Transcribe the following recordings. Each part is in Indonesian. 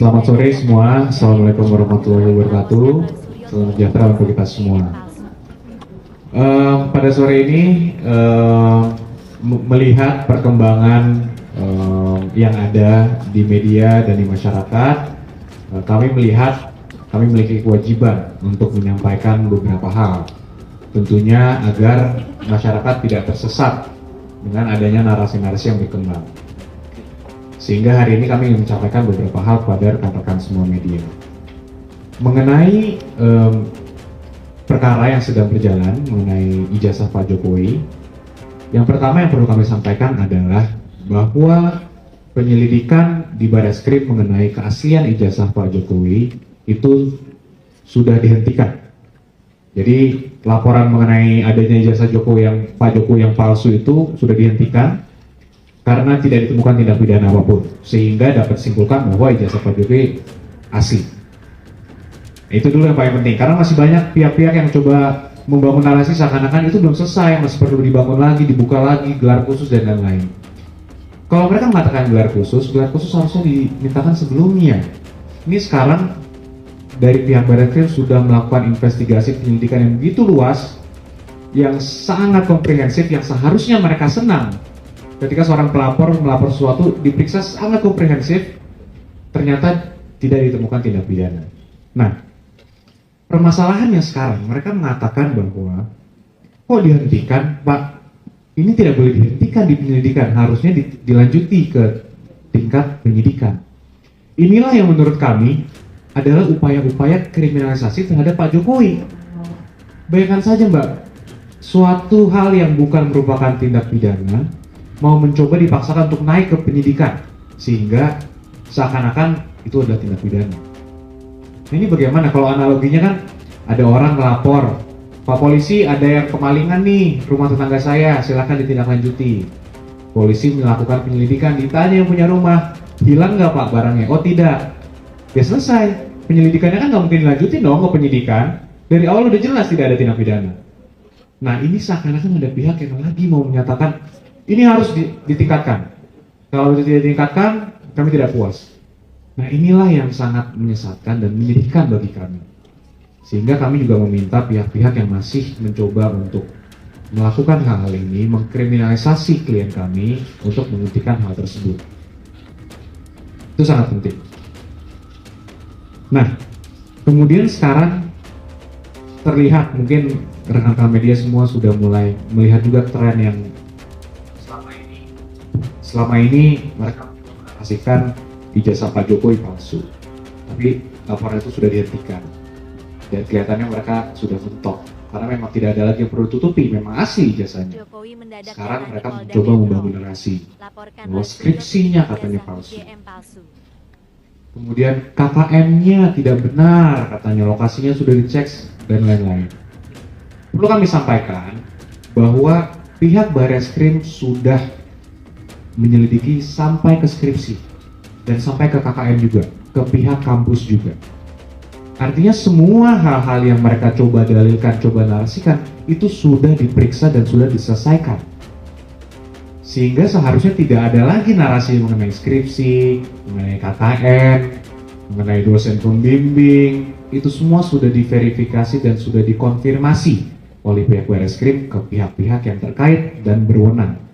Selamat sore semua, Assalamualaikum warahmatullahi wabarakatuh. Salam sejahtera untuk kita semua. Pada sore ini melihat perkembangan yang ada di media dan di masyarakat, kami melihat kami memiliki kewajiban untuk menyampaikan beberapa hal. Tentunya agar masyarakat tidak tersesat dengan adanya narasi-narasi yang berkembang. Sehingga hari ini kami ingin menyampaikan beberapa hal kepada rekan-rekan semua media. Mengenai perkara yang sedang berjalan mengenai ijazah Pak Jokowi, yang pertama yang perlu kami sampaikan adalah bahwa penyelidikan di Barreskrim mengenai keaslian ijazah Pak Jokowi itu sudah dihentikan. Jadi laporan mengenai adanya ijazah Pak Jokowi yang palsu itu sudah dihentikan karena tidak ditemukan tindak pidana apapun, sehingga dapat disimpulkan bahwa ijazah Pak Jokowi asli. Itu dulu yang paling penting, karena masih banyak pihak-pihak yang coba membangun narasi seakan-akan itu belum selesai, masih perlu dibangun lagi, dibuka lagi, gelar khusus dan lain-lain. Kalau mereka mengatakan gelar khusus harusnya dimintakan sebelumnya. Ini sekarang dari pihak Barreskrim sudah melakukan investigasi penyelidikan yang begitu luas, yang sangat komprehensif, yang seharusnya mereka senang ketika seorang pelapor melapor sesuatu diperiksa sangat komprehensif, ternyata tidak ditemukan tindak pidana. Nah, permasalahannya sekarang mereka mengatakan bahwa kok dihentikan, Pak? Ini tidak boleh dihentikan di penyelidikan, harusnya dilanjuti ke tingkat penyidikan. Inilah yang menurut kami adalah upaya-upaya kriminalisasi terhadap Pak Jokowi. Bayangkan saja, Mbak, suatu hal yang bukan merupakan tindak pidana mau mencoba dipaksakan untuk naik ke penyidikan, sehingga seakan-akan itu adalah tindak pidana. Nah, ini bagaimana kalau analoginya kan ada orang melapor, Pak Polisi ada yang kemalingan nih rumah tetangga saya, silakan ditindaklanjuti. Polisi melakukan penyelidikan, ditanya yang punya rumah, hilang nggak Pak barangnya? Oh tidak. Ya selesai, penyelidikannya kan nggak mungkin dilanjutin dong ke penyidikan. Dari awal udah jelas tidak ada tindak pidana. Nah ini seakan-akan ada pihak yang lagi mau menyatakan ini harus ditingkatkan. Kalau itu tidak ditingkatkan, kami tidak puas. Nah inilah yang sangat menyesatkan dan menyedihkan bagi kami. Sehingga kami juga meminta pihak-pihak yang masih mencoba untuk melakukan hal-hal ini, mengkriminalisasi klien kami untuk menghentikan hal tersebut. Itu sangat penting. Nah, kemudian sekarang terlihat mungkin rekan-rekan media semua sudah mulai melihat juga tren yang selama ini mereka menarasikan ijazah Pak Jokowi palsu, tapi laporan itu sudah dihentikan dan kelihatannya mereka sudah mentok karena memang tidak ada lagi yang perlu tutupi, memang asli ijazahnya. Sekarang mereka mencoba membangun narasi bahwa skripsinya katanya palsu, kemudian KKM-nya tidak benar, katanya lokasinya sudah dicek dan lain-lain. Perlu kami sampaikan bahwa pihak Barreskrim sudah menyelidiki sampai ke skripsi dan sampai ke KKM juga, ke pihak kampus juga. Artinya semua hal-hal yang mereka coba dalilkan, coba narasikan itu sudah diperiksa dan sudah diselesaikan. Sehingga seharusnya tidak ada lagi narasi mengenai skripsi, mengenai KKM, mengenai dosen pembimbing. Itu semua sudah diverifikasi dan sudah dikonfirmasi oleh pihak Barreskrim ke pihak-pihak yang terkait dan berwenang.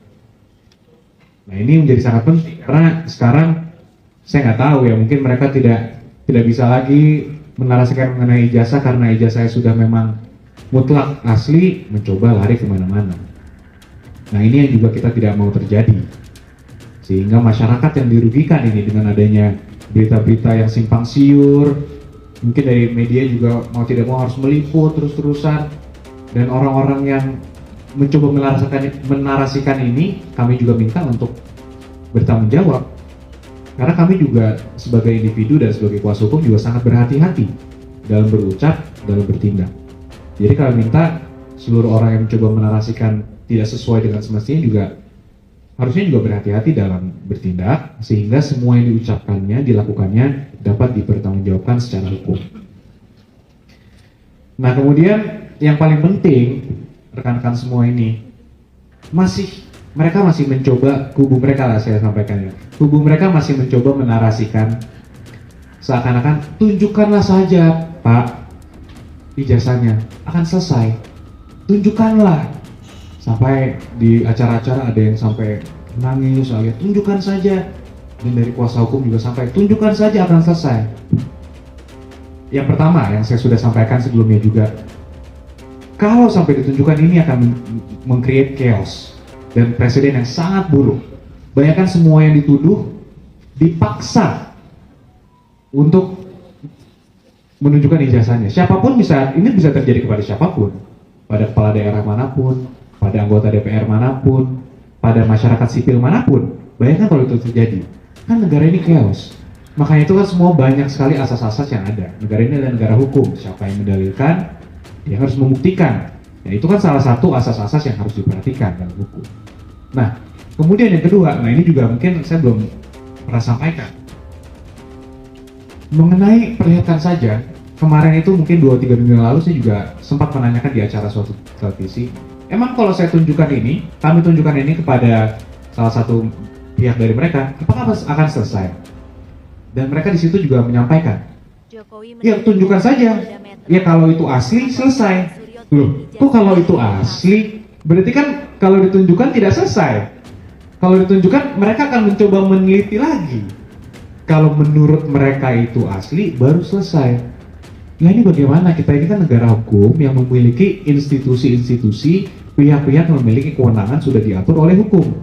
Nah ini menjadi sangat penting karena sekarang saya nggak tahu ya, mungkin mereka tidak bisa lagi menarasikan mengenai ijazah karena ijazah sudah memang mutlak asli, mencoba lari kemana-mana. Nah ini yang juga kita tidak mau terjadi, sehingga masyarakat yang dirugikan ini dengan adanya berita-berita yang simpang siur, mungkin dari media juga mau tidak mau harus meliput terus-terusan, dan orang-orang yang mencoba menarasikan ini, kami juga minta untuk bertanggung jawab. Karena kami juga sebagai individu dan sebagai kuasa hukum juga sangat berhati-hati dalam berucap, dalam bertindak. Jadi kami minta seluruh orang yang mencoba menarasikan tidak sesuai dengan semestinya juga harusnya juga berhati-hati dalam bertindak, sehingga semua yang diucapkannya, dilakukannya dapat dipertanggungjawabkan secara hukum. Nah kemudian yang paling penting, rekan-rekan semua ini mereka masih mencoba, kubu mereka lah saya sampaikan ya, kubu mereka masih mencoba menarasikan seakan-akan tunjukkanlah saja Pak ijazahnya, akan selesai. Tunjukkanlah. Sampai di acara-acara ada yang sampai nangis, alias tunjukkan saja. Dan dari kuasa hukum juga sampai tunjukkan saja akan selesai. Yang pertama yang saya sudah sampaikan sebelumnya juga, kalau sampai ditunjukkan ini akan meng-create chaos dan presiden yang sangat buruk. Bayangkan semua yang dituduh dipaksa untuk menunjukkan ijazahnya. Siapapun bisa, ini bisa terjadi kepada siapapun, pada kepala daerah manapun, pada anggota DPR manapun, pada masyarakat sipil manapun. Bayangkan kalau itu terjadi, kan negara ini chaos. Makanya itu kan semua banyak sekali asas-asas yang ada. Negara ini adalah negara hukum. Siapa yang mendalilkan, dia harus membuktikan. Ya, itu kan salah satu asas-asas yang harus diperhatikan dalam hukum. Nah, kemudian yang kedua, nah ini juga mungkin saya belum pernah sampaikan. Mengenai perlihatkan saja, kemarin itu mungkin 2-3 minggu yang lalu saya juga sempat menanyakan di acara suatu televisi, emang kalau saya tunjukkan ini, kami tunjukkan ini kepada salah satu pihak dari mereka, apakah akan selesai? Dan mereka di situ juga menyampaikan, ya tunjukkan saja, ya kalau itu asli selesai. Loh, kok kalau itu asli? Berarti kan kalau ditunjukkan tidak selesai. Kalau ditunjukkan mereka akan mencoba meneliti lagi. Kalau menurut mereka itu asli, baru selesai. Nah ini bagaimana? Kita ini kan negara hukum yang memiliki institusi-institusi, pihak-pihak yang memiliki kewenangan sudah diatur oleh hukum.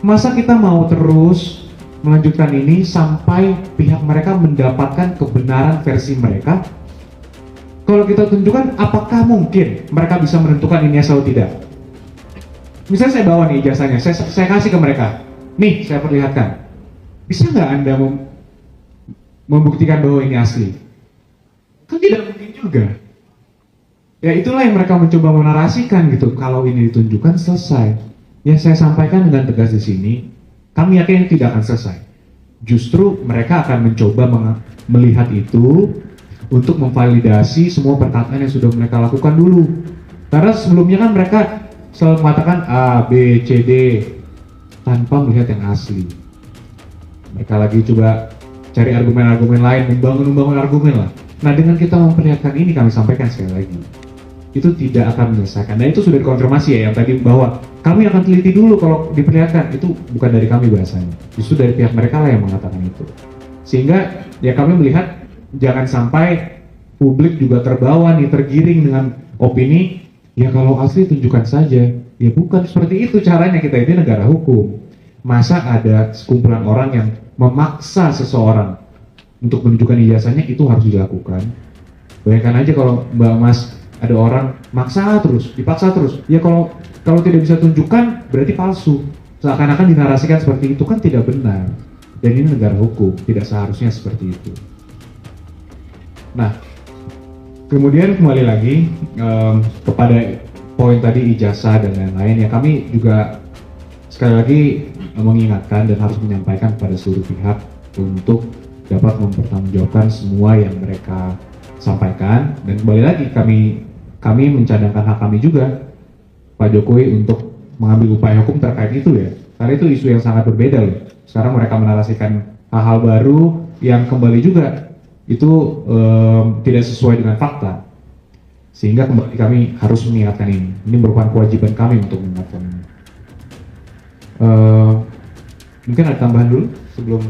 Masa kita mau terus melanjutkan ini sampai pihak mereka mendapatkan kebenaran versi mereka? Kalau kita tunjukkan, apakah mungkin mereka bisa menentukan ini asal tidak? Misalnya saya bawa nih ijazahnya, saya kasih ke mereka. Nih, saya perlihatkan. Bisa nggak Anda membuktikan bahwa ini asli? Kan tidak mungkin juga. Ya itulah yang mereka mencoba menarasikan gitu. Kalau ini ditunjukkan selesai. Yang saya sampaikan dengan tegas di sini, kami yakin tidak akan selesai. Justru mereka akan mencoba melihat itu untuk memvalidasi semua perkataan yang sudah mereka lakukan dulu. Karena sebelumnya kan mereka selalu mengatakan A, B, C, D tanpa melihat yang asli. Mereka lagi coba cari argumen-argumen lain, membangun argumen lah. Nah dengan kita memperlihatkan ini, kami sampaikan sekali lagi, itu tidak akan menyelesaikan. Dan itu sudah dikonfirmasi ya yang tadi, bahwa kami akan teliti dulu kalau diperlihatkan. Itu bukan dari kami bahasanya, justru dari pihak mereka lah yang mengatakan itu. Sehingga ya kami melihat jangan sampai publik juga terbawa nih, tergiring dengan opini, ya kalau asli tunjukkan saja. Ya bukan seperti itu caranya, kita ini negara hukum. Masa ada sekumpulan orang yang memaksa seseorang untuk menunjukkan ijazahnya, itu harus dilakukan. Bayangkan aja kalau Mbak Mas, ada orang maksa terus, dipaksa terus. Ya kalau tidak bisa tunjukkan, berarti palsu. Seakan-akan dinarasikan seperti itu, kan tidak benar. Dan ini negara hukum, tidak seharusnya seperti itu. Nah, kemudian kembali lagi kepada poin tadi ijazah dan lain-lain, ya kami juga sekali lagi mengingatkan dan harus menyampaikan kepada seluruh pihak untuk dapat mempertanggungjawabkan semua yang mereka sampaikan. Dan kembali lagi kami mencadangkan hak kami juga Pak Jokowi untuk mengambil upaya hukum terkait itu ya, karena itu isu yang sangat berbeda loh. Sekarang mereka menarasikan hal-hal baru yang kembali juga itu tidak sesuai dengan fakta, sehingga kembali kami harus mengingatkan ini. Ini merupakan kewajiban kami untuk mengingatkan ini. Mungkin ada tambahan dulu sebelum